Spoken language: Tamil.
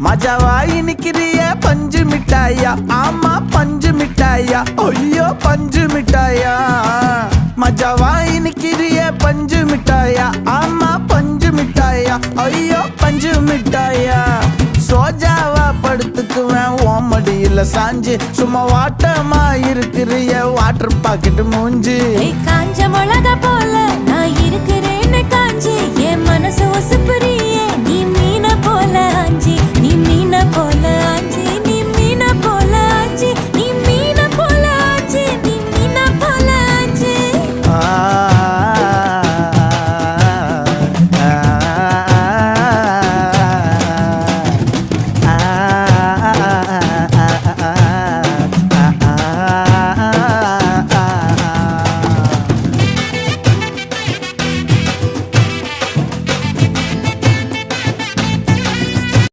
மஜாவாய் நிக்கிறிய பஞ்சு மிட்டாயா, ஆமா பஞ்சு மிட்டாயா, ஐயோ பஞ்சு மிட்டாயா. மஜாவாய் நிக்கிறிய பஞ்சு மிட்டாயா, ஆமா பஞ்சு மிட்டாயா, ஐயோ பஞ்சு மிட்டாயா. சோஜாவா படுத்துக்குவேன் ஓமடியில சாஞ்சு, சும்மா வாட்டமா இருக்கிறிய வாட்டர் பாக்கெட் மூஞ்சி. காஞ்ச மிளகா போல நான் இருக்கிறேன்னு காஞ்சி என் மனசு ஒசுப்புரிய